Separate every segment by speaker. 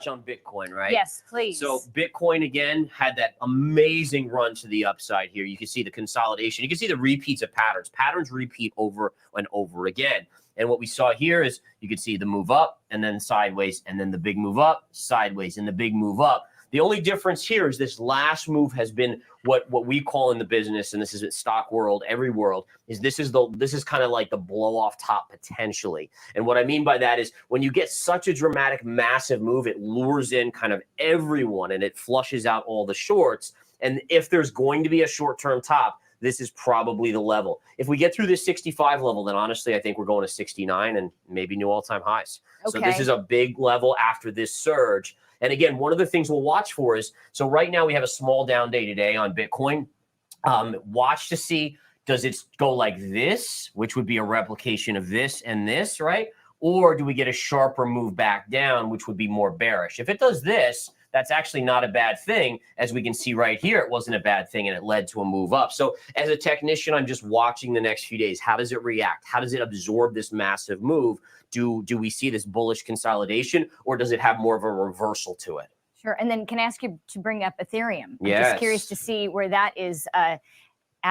Speaker 1: on Bitcoin, right?
Speaker 2: Yes, please.
Speaker 1: So Bitcoin again had that amazing run to the upside here. You can see the consolidation. You can see the repeats of patterns. Patterns repeat over and over again. And what we saw here is you could see the move up and then sideways and then the big move up, sideways, and the big move up. The only difference here is this last move has been what we call in the business, and this is at stock world, every world, is this is kind of like the blow off top potentially. And what I mean by that is when you get such a dramatic, massive move, it lures in kind of everyone and it flushes out all the shorts. And if there's going to be a short-term top, this is probably the level. If we get through this 65 level, then honestly, I think we're going to 69 and maybe new all-time highs.
Speaker 2: Okay.
Speaker 1: So this is a big level after this surge. And again, one of the things we'll watch for is, so right now we have a small down day today on Bitcoin. Watch to see, does it go like this, which would be a replication of this and this, right? Or do we get a sharper move back down, which would be more bearish? If it does this, that's actually not a bad thing. As we can see right here, it wasn't a bad thing and it led to a move up. So as a technician, I'm just watching the next few days. How does it react? How does it absorb this massive move? Do we see this bullish consolidation or does it have more of a reversal to it?
Speaker 2: Sure. And then can I ask you to bring up Ethereum? I'm
Speaker 1: Yes.
Speaker 2: just curious to see where that is at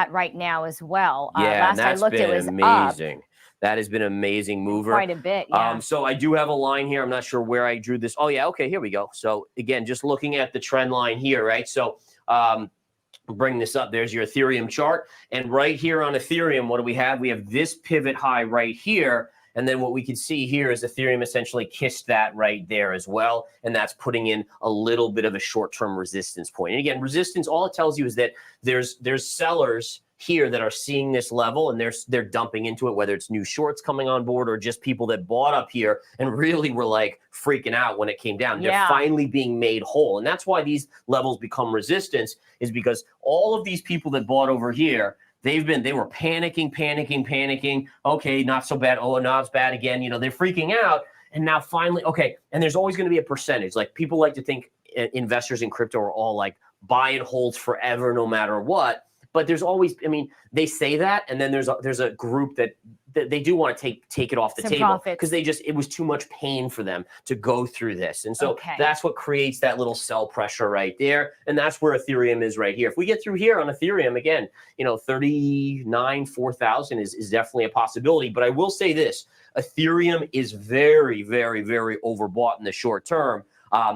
Speaker 2: right now as well.
Speaker 1: Yeah,
Speaker 2: Last I looked, it was
Speaker 1: amazing.
Speaker 2: up.
Speaker 1: That has been an amazing mover.
Speaker 2: Quite a bit, yeah.
Speaker 1: So I do have a line here. I'm not sure where I drew this. Oh, yeah. Okay, here we go. So again, just looking at the trend line here, right? So bring this up. There's your Ethereum chart. And right here on Ethereum, what do we have? We have this pivot high right here. And then what we can see here is Ethereum essentially kissed that right there as well. And that's putting in a little bit of a short-term resistance point. And again, resistance, all it tells you is that there's sellers here that are seeing this level and they're dumping into it, whether it's new shorts coming on board or just people that bought up here and really were like freaking out when it came down.
Speaker 2: Yeah.
Speaker 1: They're finally being made whole. And that's why these levels become resistance, is because all of these people that bought over here, they were panicking. Okay, not so bad. Oh, no, it's bad again. You know, they're freaking out. And now finally, okay. And there's always going to be a percentage. Like people like to think investors in crypto are all like buy and hold forever, no matter what. But there's always, I mean, they say that, and then there's a group that they do want to take it off the table because it was too much pain for them to go through this. And so that's what creates that little sell pressure right there. And that's where Ethereum is right here. If we get through here on Ethereum, again, 4,000 is definitely a possibility. But I will say this, Ethereum is very, very, very overbought in the short term.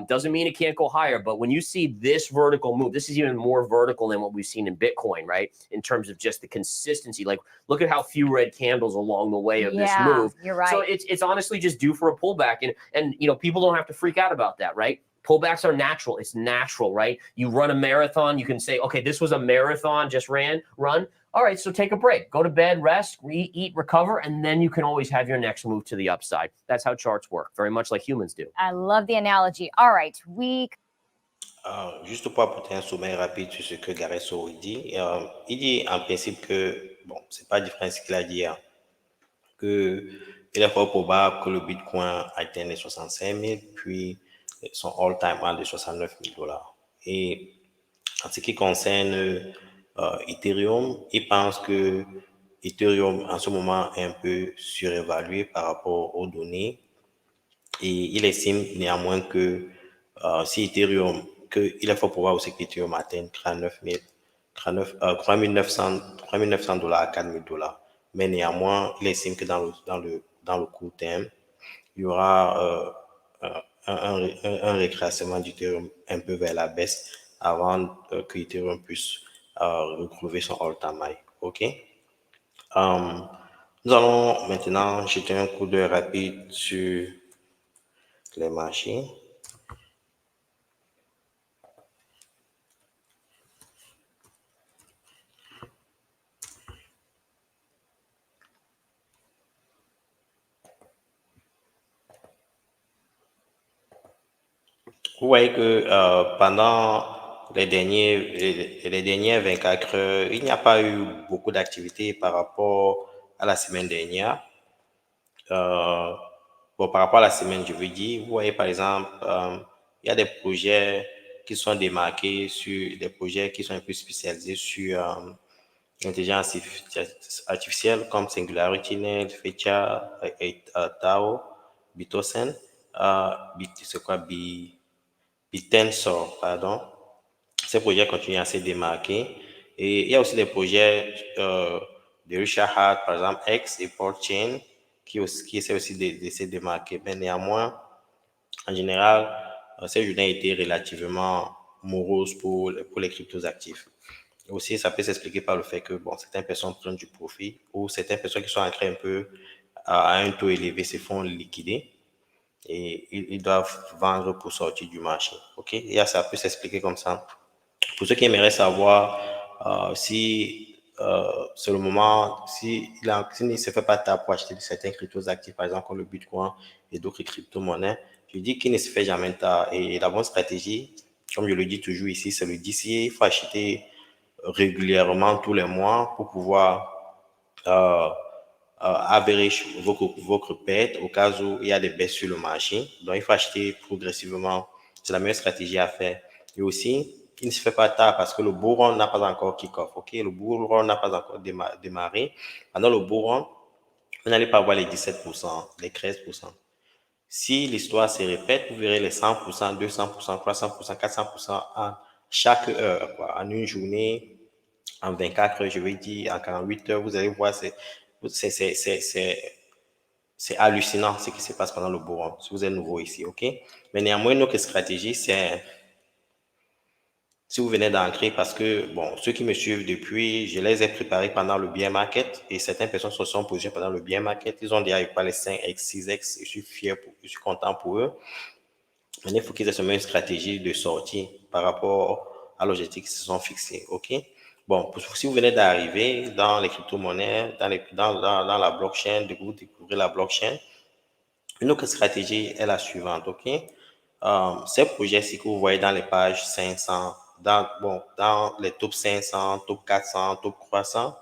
Speaker 1: Doesn't mean it can't go higher, but when you see this vertical move, this is even more vertical than what we've seen in Bitcoin, right? In terms of just the consistency, like look at how few red candles along the way of this move.
Speaker 2: You're right.
Speaker 1: So it's honestly just due for a pullback, and people don't have to freak out about that, right? Pullbacks are natural. It's natural, right? You run a marathon, you can say, okay, this was a marathon, just run. All right, so take a break, go to bed, rest, eat, recover, and then you can always have your next move to the upside. That's how charts work, very much like humans do.
Speaker 2: I love the analogy. All right,
Speaker 3: juste pour apporter un sommaire rapide sur ce que Gareth Sori dit. Il dit en principe que, bon, c'est pas différent de ce qu'il a dit hier, que il est fort probable que le Bitcoin atteigne les 65 000, puis son all-time high de 69 000 $. Et en ce qui concerne Ethereum, il pense que Ethereum en ce moment est un peu surévalué par rapport aux données et il estime néanmoins que si Ethereum, il est fort probable aussi que Ethereum atteigne 3 900 $ à 4 000 $. Mais néanmoins, il estime que dans le court terme, il y aura un rétracement d'Ethereum un peu vers la baisse avant que Ethereum puisse retrouver son all-time high. OK? Nous allons maintenant jeter un coup d'œil rapide sur les marchés. Vous voyez que pendant les dernières 24 heures, il n'y a pas eu beaucoup d'activité par rapport à la semaine dernière. Par rapport à la semaine, je veux dire, vous voyez par exemple, il y a des projets qui sont démarqués sur des projets qui sont un peu spécialisés sur l'intelligence artificielle comme SingularityNet, Fecha, Tao, Bitocen, c'est quoi Bitten sort, pardon. Ces projets continuent à se démarquer. Et il y a aussi des projets de Richard Hart, par exemple, X et Chain, qui essaient aussi de se démarquer. Mais néanmoins, en général, ces journées étaient relativement moroses pour les cryptos actifs. Aussi, ça peut s'expliquer par le fait que bon, certaines personnes prennent du profit ou certaines personnes qui sont ancrées un peu à un taux élevé se font liquider et ils doivent vendre pour sortir du marché. OK? Et ça peut s'expliquer comme ça. Pour ceux qui aimeraient savoir si c'est le moment, s'il ne se fait pas tard pour acheter certains cryptos actifs, par exemple comme le Bitcoin et d'autres crypto-monnaies, je dis qu'il ne se fait jamais tard. Et la bonne stratégie, comme je le dis toujours ici, c'est le DCA. Il faut acheter régulièrement tous les mois pour pouvoir average votre perte au cas où il y a des baisses sur le marché. Donc, il faut acheter progressivement. C'est la meilleure stratégie à faire. Et aussi, il ne se fait pas tard parce que le bull run n'a pas encore kick-off. OK? Le bull run n'a pas encore démarré. Pendant le bull run, vous n'allez pas voir les 17%, les 13%. Si l'histoire se répète, vous verrez les 100%, 200%, 300%, 400% en chaque heure, quoi. En une journée, en 24 heures, je vais dire, en 48 heures, vous allez voir, c'est hallucinant ce qui se passe pendant le bull run, si vous êtes nouveau ici, OK? Mais néanmoins, notre stratégie, c'est si vous venez d'ancrer, parce que, bon, ceux qui me suivent depuis, je les ai préparés pendant le bear market et certaines personnes se sont posées pendant le bear market. Ils ont déjà eu les 5x, 6x. Je suis fier, je suis content pour eux. Maintenant, il faut qu'ils aient seulement une stratégie de sortie par rapport à l'objectif qu'ils se sont fixés. OK? Bon, si vous venez d'arriver dans les crypto-monnaies, dans la blockchain, de vous découvrir la blockchain, une autre stratégie est la suivante. OK? Ces projets-ci que vous voyez dans les pages 500, dans les top 500, top 400, top 300,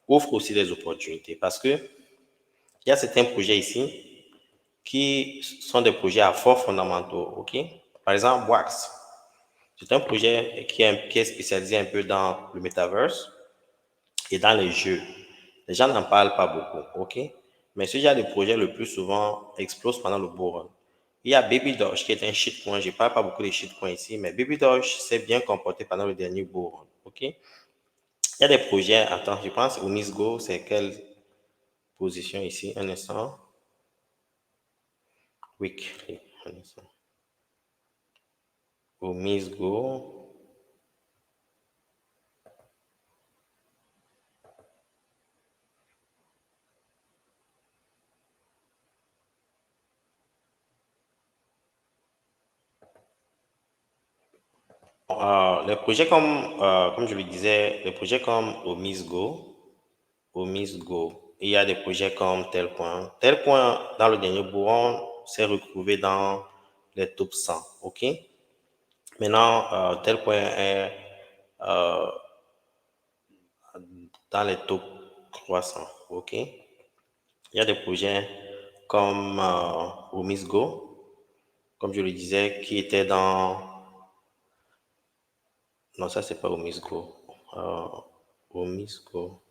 Speaker 3: offrent aussi des opportunités parce que il y a certains projets ici qui sont des projets à forts fondamentaux. OK? Par exemple, Wax. C'est un projet qui est spécialisé un peu dans le metaverse et dans les jeux. Les gens n'en parlent pas beaucoup, OK? Mais ce genre de projet, le plus souvent, explose pendant le bull run. Il y a Baby Doge qui est un shitcoin. Je ne parle pas beaucoup des shitcoins ici, mais Baby Doge s'est bien comporté pendant le dernier bull run, OK? Il y a des projets, attends, je pense au Miss Go, c'est quelle position ici? Un instant. Weekly, un instant. Au Miss Go. Les projets comme je le disais, les projets comme au Miss Go, il y a des projets comme Telcoin. Telcoin, dans le dernier bourron, s'est retrouvé dans les top 100, OK? Maintenant, Telcoin est dans les top 300, OK? Il y a des projets comme au Miss Go, comme je le disais, qui était dans... Non, ça, c'est pas au Miss Go. Au Miss Go.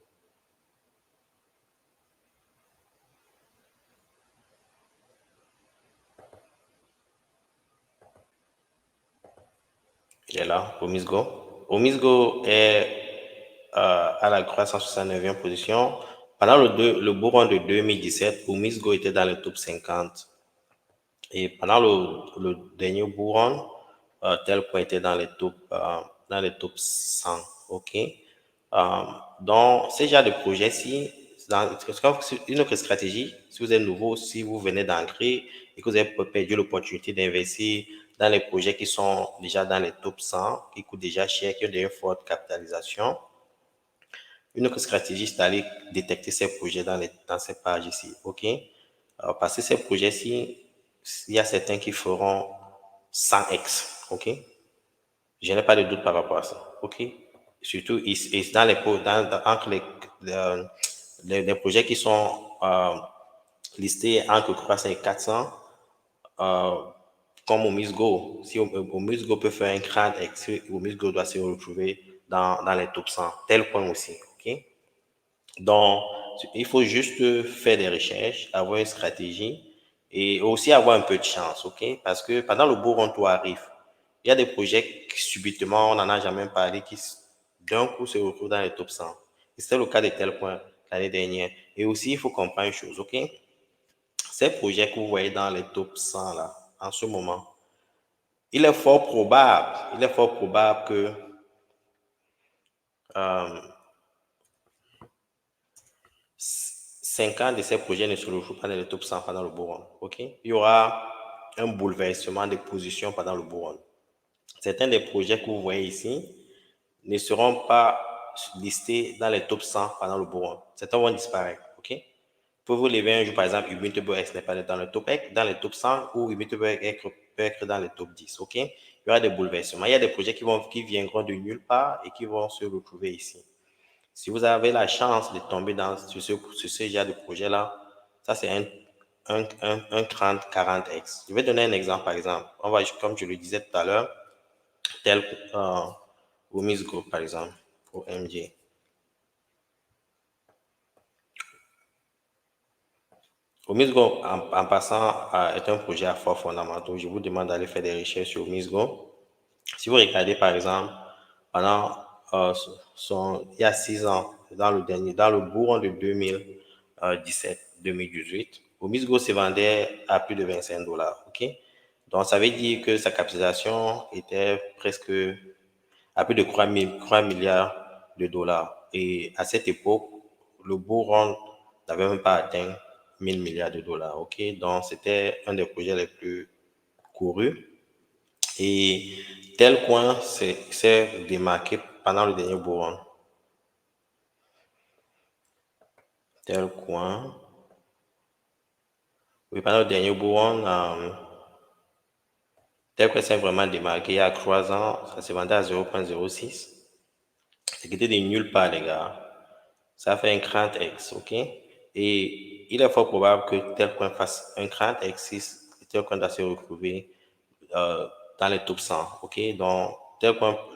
Speaker 3: Il est là, Omisgo. Omisgo est à la 369e position. Pendant le bull run de 2017, Omisgo était dans le top 50. Et pendant le dernier bull run, Telcoin était dans les top 100. OK? Donc, ce genre de projet-ci, une autre stratégie, si vous êtes nouveau, si vous venez d'ancrer et que vous avez perdu l'opportunité d'investir dans les projets qui sont déjà dans les top 100, qui coûtent déjà cher, qui ont déjà une forte capitalisation, une autre stratégie, c'est d'aller détecter ces projets dans ces pages ici. OK? Parce que ces projets-ci, il y a certains qui feront 100x. OK? Je n'ai pas de doute par rapport à ça. OK? Surtout dans entre les projets qui sont listés entre 300 et 400, comme Omisgo. Si Omisgo peut faire un grand X, Omisgo doit se retrouver dans les top 100. Tel point aussi. OK? Donc, il faut juste faire des recherches, avoir une stratégie et aussi avoir un peu de chance. OK? Parce que pendant le bull run, tout arrive. il y a des projets qui subitement, on n'en a jamais parlé, qui d'un coup se retrouvent dans les top 100. Et c'était le cas de Tel Point l'année dernière. Et aussi, il faut comprendre une chose, OK? Ces projets que vous voyez dans les top 100 là, en ce moment, il est fort probable que 50 de ces projets ne se retrouvent pas dans les top 100 pendant le bull run. OK? Il y aura un bouleversement des positions pendant le bull run. Certains des projets que vous voyez ici ne seront pas listés dans les top 100 pendant le bull run. Certains vont disparaître. OK? Vous pouvez vous lever un jour, par exemple, Immutable X n'est pas dans le top 100 ou Immutable X peut être dans les top 10. OK? Il y aura des bouleversements. Il y a des projets qui viendront de nulle part et qui vont se retrouver ici. Si vous avez la chance de tomber sur ce genre de projet-là, ça c'est un 30-40X. Je vais donner un exemple, par exemple. On va, comme je le disais tout à l'heure, tel Women's Group, par exemple, pour MJ. Women's Group, en passant, est un projet à forts fondamentaux. Je vous demande d'aller faire des recherches sur Women's Group. Si vous regardez, par exemple, pendant il y a 6 ans, dans le bull run de 2017-2018, Womisgo se vendait à plus de $25. OK? Donc, ça veut dire que sa capitalisation était presque à plus de 3 milliards de dollars. Et à cette époque, le bull run n'avait même pas atteint 1000 milliards de dollars. OK? Donc, c'était un des projets les plus courus. Et Tel Coin s'est démarqué pendant le dernier bull run. Tel Coin. Oui, pendant le dernier bull run, Tel Coin s'est vraiment démarqué. Il y a 3 ans, ça se vendait à 0,06. Ce qui était de nulle part, les gars. Ça a fait un 30x, OK? Et il est fort probable que Tel Coin fasse un 30x6 et Tel Coin doit se retrouver dans les top 100, OK? Donc, la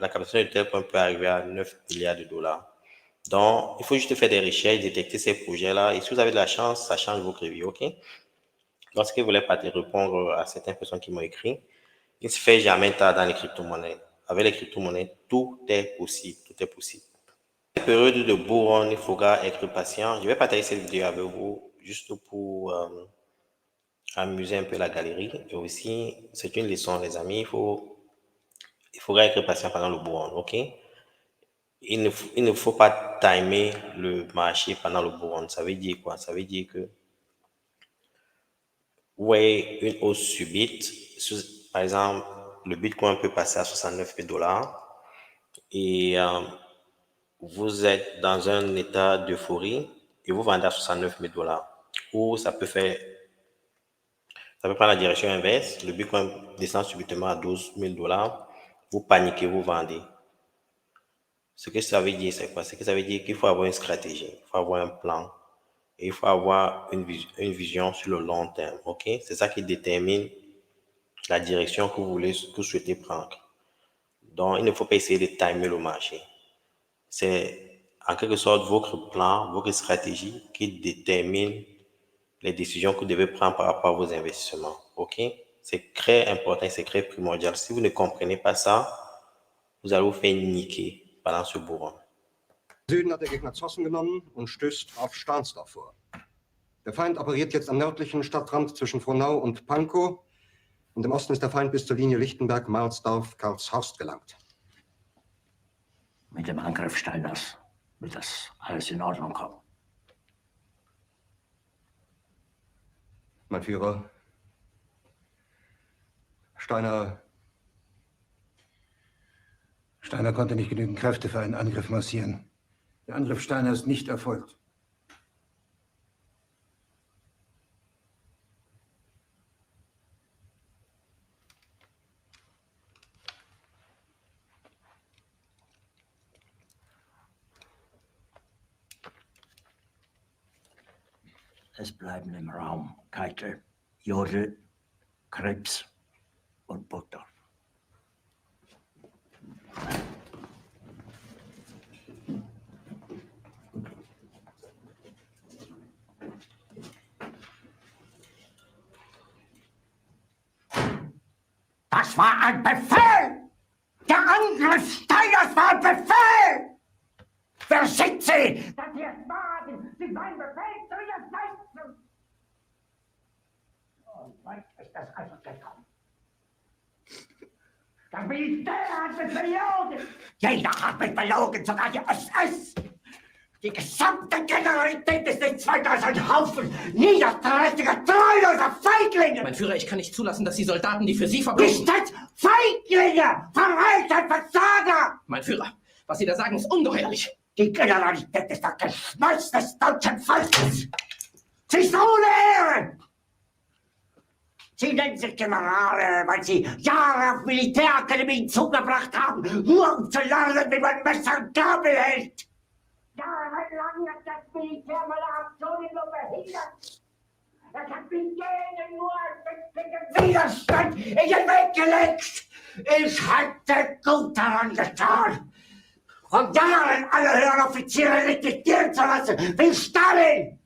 Speaker 3: capitalisation de Tel Coin peut arriver à 9 milliards de dollars. Donc, il faut juste faire des recherches, détecter ces projets-là. Et si vous avez de la chance, ça change votre vie, OK? Lorsque vous voulez pas te répondre à certaines personnes qui m'ont écrit, il ne se fait jamais tard dans les crypto-monnaies. Avec les crypto-monnaies, tout est possible. Tout est possible. Dans la période de bull run, il faudra être patient. Je vais partager cette vidéo avec vous juste pour amuser un peu la galerie. Et aussi, c'est une leçon, les amis. Il faudra être patient pendant le bull run, OK? Il ne faut pas timer le marché pendant le bull run. Ça veut dire quoi? Ça veut dire que vous voyez une hausse subite. Par exemple, le Bitcoin peut passer à 69 dollars et vous êtes dans un état d'euphorie et vous vendez à 69 000 dollars. Ou ça peut prendre la direction inverse. Le Bitcoin descend subitement à 12 000 dollars. Vous paniquez, vous vendez. Ce que ça veut dire, c'est quoi? Ce que ça veut dire qu'il faut avoir une stratégie, il faut avoir un plan et il faut avoir une vision sur le long terme. OK? C'est ça qui détermine la direction que vous souhaitez prendre. Donc, il ne faut pas essayer de timer le marché. C'est en quelque sorte votre plan, votre stratégie qui détermine les décisions que vous devez prendre par rapport à vos investissements. OK? C'est très important, c'est très primordial. Si vous ne comprenez pas ça, vous allez vous faire niquer pendant ce bull run.
Speaker 4: Süden hat der Gegner Zossen genommen und stößt auf Stahnsdorf vor. Der Feind operiert jetzt am nördlichen Stadtrand zwischen Frohnau und Pankow und im Osten ist der Feind bis zur Linie Lichtenberg, Marsdorf, Karlshorst gelangt.
Speaker 5: Mit dem Angriff Steiners wird das alles in Ordnung kommen.
Speaker 4: Mein Führer, Steiner konnte nicht genügend Kräfte für einen Angriff massieren. Der Angriff Steiner ist nicht erfolgt.
Speaker 5: Es bleiben im Raum Keitel, Jodl, Krebs und Burgdorf. Das war ein Befehl! Der Angriff Steiners war ein Befehl! Wer schickt Sie? Das hier ist Wagen! Sie meinen Befehl zu widersetzen! Und weit ist das also gekommen. Das Militär hat mich belogen! Jeder hat mich belogen, sogar die SS! Die gesamte Generalität ist nichts weiter als ein Haufen niederträchtiger, treuloser Feiglinge!
Speaker 6: Mein Führer, ich kann nicht zulassen, dass die Soldaten, die für Sie verbringen...
Speaker 5: Nicht als Feiglinge! Verreiter, Versager!
Speaker 6: Mein Führer, was Sie da sagen, ist ungeheuerlich.
Speaker 5: Die Generalität ist das Geschmeiß des deutschen Volkes! Sie ist ohne Ehre! Sie nennen sich Generale, weil Sie Jahre auf Militärakademien zugebracht haben, nur um zu lernen, wie man Messer und Gabel hält! Jahrelang hat das Militär meine Aktionen nur behindert. Es hat mir jeden nur einen Widerstand in den Weg gelegt. Ich hätte gut daran getan, von Jahren alle höheren Offiziere liquidieren zu lassen, wie Stalin.